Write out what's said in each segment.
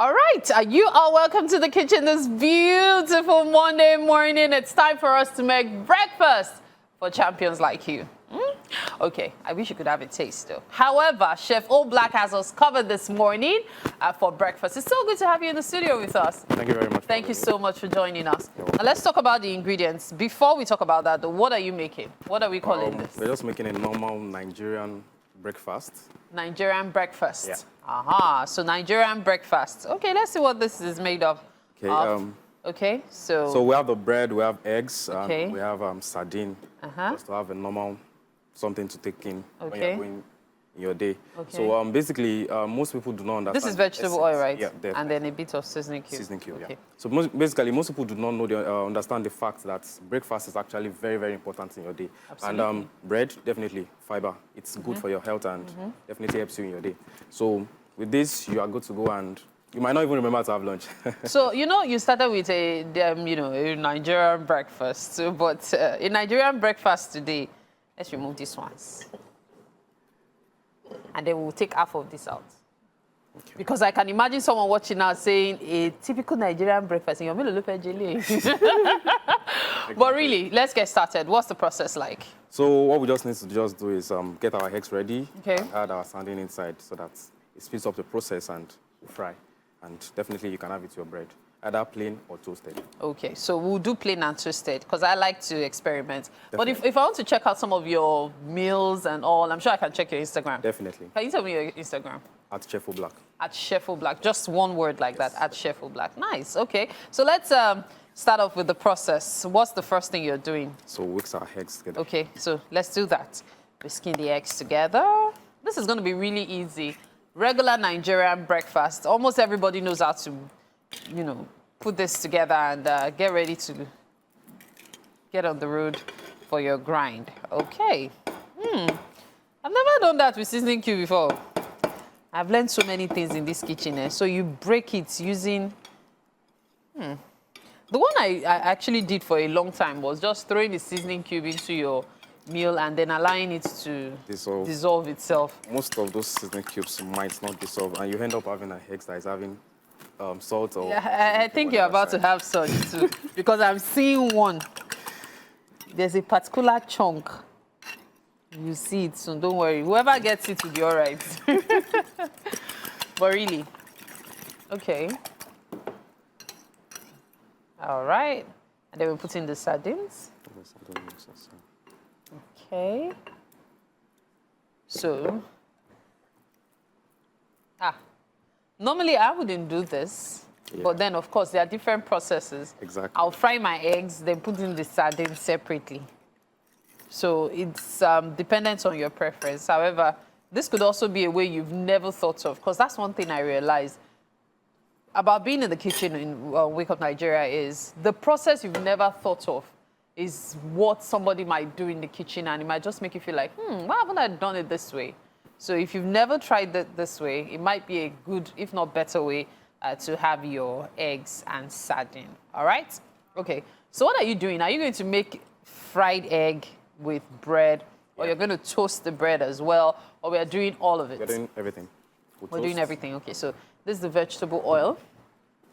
All right, you are welcome to the kitchen this beautiful Monday morning. It's time for us to make breakfast for champions like you. Okay, I wish you could have a taste though. However, Chef All Black has us covered this morning for breakfast. It's so good to have you in the studio with us. Thank you very much. Thank you so much for joining us. Now let's talk about the ingredients. Before we talk about that, though, what are you making? What are we calling this? We're just making a normal Nigerian breakfast. Nigerian breakfast. Yeah. Aha, so Nigerian breakfast. Okay, let's see what this is made of. Okay. Okay, so... So we have the bread, we have eggs, Okay. and we have sardine. Just to have a normal something to take in when you're going in your day. Okay. So basically, most people do not understand. This is vegetable oil, right? Yeah, definitely. And then a bit of seasoning cube. Seasoning cube, Okay. yeah. So basically, most people do not know, understand the fact that breakfast is actually very, very important in your day. Absolutely. And bread, definitely, fiber. It's good for your health and definitely helps you in your day. So with this, you are good to go, and you might not even remember to have lunch. So, you know, you started with a Nigerian breakfast. But a Nigerian breakfast today, let's remove these ones. And then we'll take half of this out. Okay. Because I can imagine someone watching now saying a typical Nigerian breakfast in your middle of jelly. But really, let's get started. What's the process like? So what we just need to just do is get our eggs ready and add our sardine inside so that it speeds up the process and fry. And definitely you can have it to your bread, either plain or toasted. Okay, so we'll do plain and toasted because I like to experiment. Definitely. But if I want to check out some of your meals and all, I'm sure I can check your Instagram. Definitely. Can you tell me your Instagram? At Chef Black. At Chef Black. Just one word like that, at Chef Black. Nice, okay. So let's start off with the process. What's the first thing you're doing? So we mix our eggs together. Okay, so let's do that. We skin the eggs together. This is going to be really easy. Regular Nigerian breakfast. Almost everybody knows how to, put this together and get ready to get on the road for your grind. Okay. I've never done that with seasoning cube before. I've learned so many things in this kitchen. So you break it using... The one I actually did for a long time was just throwing the seasoning cube into your meal and then allowing it to dissolve itself. Most of those seasoning cubes might not dissolve, and you end up having an egg that is having salt or... Yeah, I think you're about to have salt too, because I'm seeing one. There's a particular chunk. You see it soon, don't worry. Whoever gets it will be all right. But really, okay. All right, and then we put in the sardines. Okay. So, normally I wouldn't do this, but then of course there are different processes. Exactly. I'll fry my eggs, then put in the sardines separately. So it's dependent on your preference. However, this could also be a way you've never thought of, because that's one thing I realized about being in the kitchen in Wake Up Nigeria is the process you've never thought of is what somebody might do in the kitchen, and it might just make you feel like, why haven't I done it this way? So if you've never tried it this way, it might be a good, if not better way to have your eggs and sardine. All right? Okay. So what are you doing? Are you going to make fried egg with bread, or you're going to toast the bread as well, or we are doing all of it? We're doing everything. We're doing everything. Okay. So this is the vegetable oil.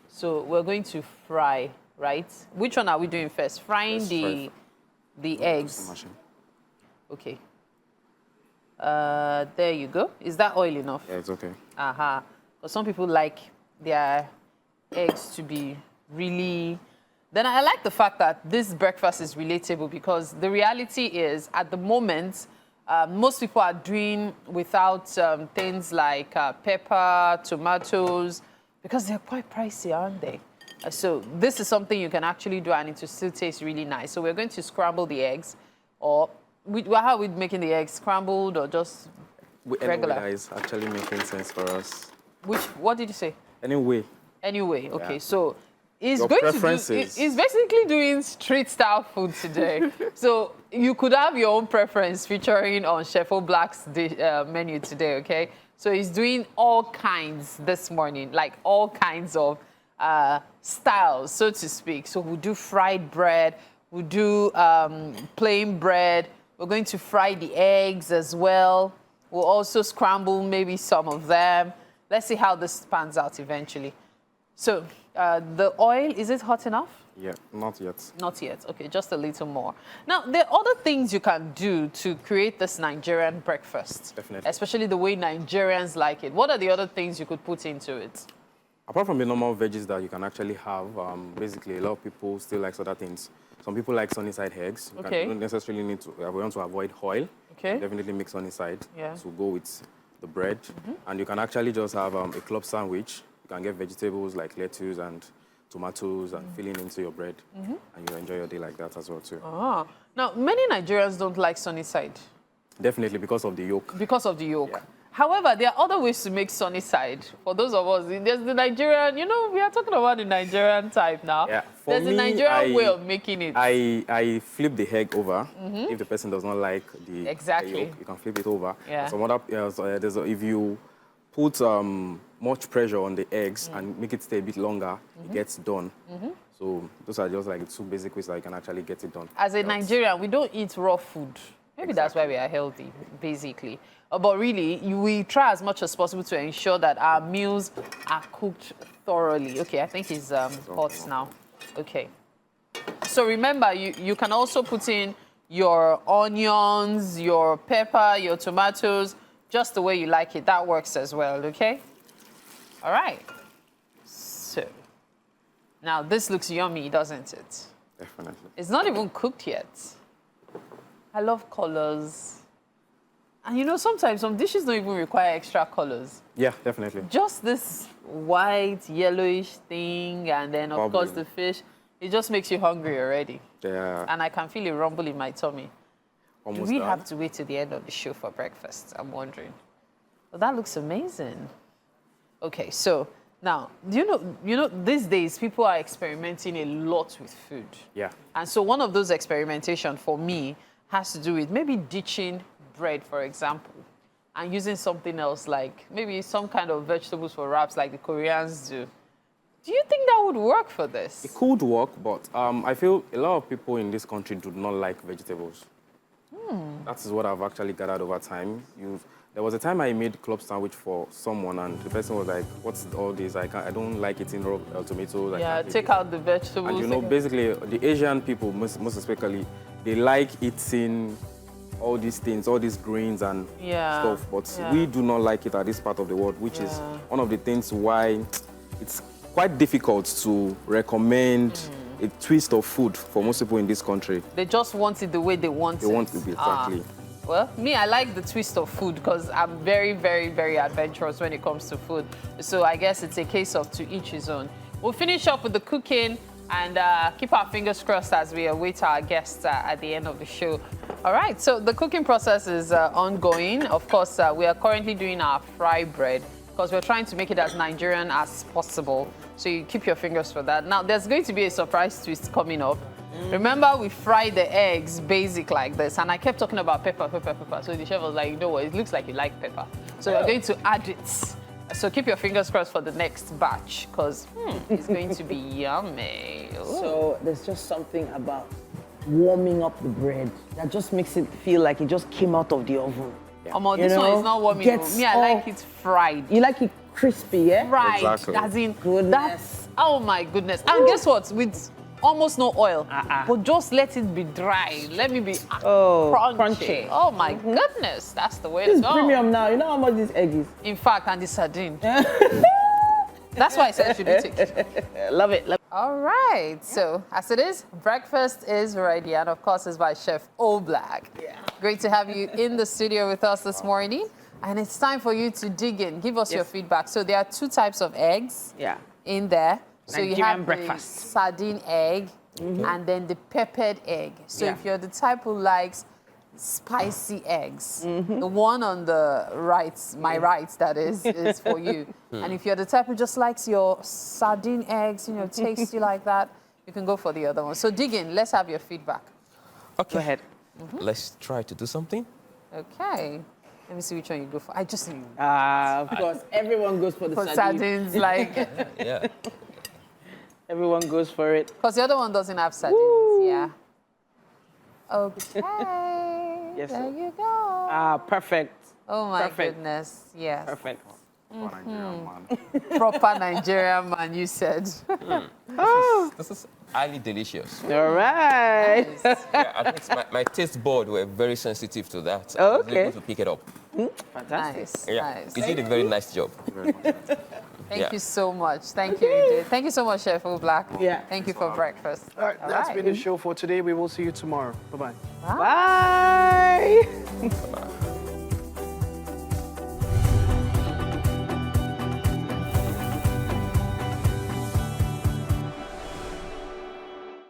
So we're going to fry. Right? Which one are we doing first? Frying the eggs. Okay. There you go. Is that oil enough? Yeah, it's okay. But some people like their eggs to be really... Then I like the fact that this breakfast is relatable, because the reality is, at the moment, most people are doing without things like pepper, tomatoes, because they're quite pricey, aren't they? So this is something you can actually do, and it will still taste really nice. So we're going to scramble the eggs, or how are we making the eggs? Scrambled or just regular? Anyway, that is actually making sense for us. What did you say? Anyway. Anyway, okay. Yeah. So he's he's basically doing street style food today. So you could have your own preference featuring on Chef Black's menu today, okay? So he's doing all kinds this morning, like all kinds of styles, so to speak. So we'll do fried bread, we'll do plain bread, we're going to fry the eggs as well. We'll also scramble maybe some of them. Let's see how this pans out eventually. So the oil, is it hot enough? Yeah, not yet. Not yet. Okay, just a little more. Now, there are other things you can do to create this Nigerian breakfast. Definitely. Especially the way Nigerians like it. What are the other things you could put into it? Apart from the normal veggies that you can actually have, basically a lot of people still like other things. Some people like sunny side eggs. You don't necessarily need to, we want to avoid oil. Okay. Definitely mix sunny side to go with the bread. And you can actually just have a club sandwich. You can get vegetables like lettuce and tomatoes and filling into your bread. And you enjoy your day like that as well too. Ah. Now, many Nigerians don't like sunny side. Definitely because of the yolk. Because of the yolk. Yeah. However, there are other ways to make sunny side. For those of us, there's the Nigerian, we are talking about the Nigerian type now. Yeah. There's the Nigerian way of making it. I flip the egg over. If the person does not like the yolk, you can flip it over. Yeah. Some other, if you put much pressure on the eggs and make it stay a bit longer, it gets done. So those are just like two basic ways that you can actually get it done. As a Nigerian, we don't eat raw food. Maybe that's why we are healthy, basically. But really, we try as much as possible to ensure that our meals are cooked thoroughly. Okay, I think he's hot now. Okay. So remember, you can also put in your onions, your pepper, your tomatoes, just the way you like it. That works as well, okay? All right. So, now this looks yummy, doesn't it? Definitely. It's not even cooked yet. I love colors. And sometimes some dishes don't even require extra colors. Yeah, definitely. Just this white, yellowish thing, and then, of course, the fish. It just makes you hungry already. Yeah. And I can feel it rumble in my tummy. Almost Do we done. have to wait till the end of the show for breakfast? I'm wondering. Well, that looks amazing. Okay, so now, these days people are experimenting a lot with food. Yeah. And so one of those experimentation for me has to do with maybe ditching bread, for example, and using something else like maybe some kind of vegetables for wraps like the Koreans do. Do you think that would work for this? It could work, but I feel a lot of people in this country do not like vegetables. That is what I've actually gathered over time. There was a time I made club sandwich for someone, and the person was like, "What's all this? I don't like eating raw tomatoes." Yeah, take out the vegetables. And basically, the Asian people, most especially, they like eating all these things, all these grains and stuff. But we do not like it at this part of the world, which is one of the things why it's quite difficult to recommend a twist of food for most people in this country. They just want it the way they want it. They want it to be exactly. Well, me, I like the twist of food because I'm very, very, very adventurous when it comes to food. So I guess it's a case of to each his own. We'll finish up with the cooking and keep our fingers crossed as we await our guests at the end of the show. All right, so the cooking process is ongoing. Of course, we are currently doing our fry bread because we're trying to make it as Nigerian as possible. So you keep your fingers for that. Now, there's going to be a surprise twist coming up. Remember, we fried the eggs basic like this, and I kept talking about pepper. So the chef was like, it looks like you like pepper. So we're going to add it. So keep your fingers crossed for the next batch, because it's going to be yummy. Ooh. So there's just something about warming up the bread that just makes it feel like it just came out of the oven. Yeah. This one is not warming. Me, I like it fried. You like it crispy, yeah? Fried. Exactly. As in, Goodness. oh my goodness. And guess what? With almost no oil. But just let it be dry. Let me be crunchy. Oh my goodness. That's the way This to is go. premium now. You know how much this egg is? In fact, and the sardine. That's why I said you should eat it. Love it. All right. So, as it is, breakfast is ready. And of course, it's by Chef O Black. Yeah. Great to have you in the studio with us this morning. And it's time for you to dig in. Give us your feedback. So, there are two types of eggs in there. So Nigerian you have breakfast. the sardine egg and then the peppered egg. So if you're the type who likes spicy eggs, the one on the right, my right, that is for you. And if you're the type who just likes your sardine eggs, tasty like that, you can go for the other one. So dig in. Let's have your feedback. Okay. Go ahead. Let's try to do something. Okay. Let me see which one you go for. I just knew. Of course, everyone goes for the sardines, like... Yeah. Everyone goes for it. Because the other one doesn't have sardines, Okay. Yes, there sir. you go. Perfect. Oh, my Perfect. goodness. Yes. Perfect. Nigerian man. Proper Nigerian man, you said. This is highly delicious. All right. Nice. Yeah, I think my taste bud were very sensitive to that. Oh, I was okay. able to pick it up. Fantastic. Nice. Yeah, Nice. you did a very nice job. Thank you so much. Thank you, Ide. Thank you so much, Chef Black. Yeah. Thank you for breakfast. All right, that's been the show for today. We will see you tomorrow. Bye-bye. Bye.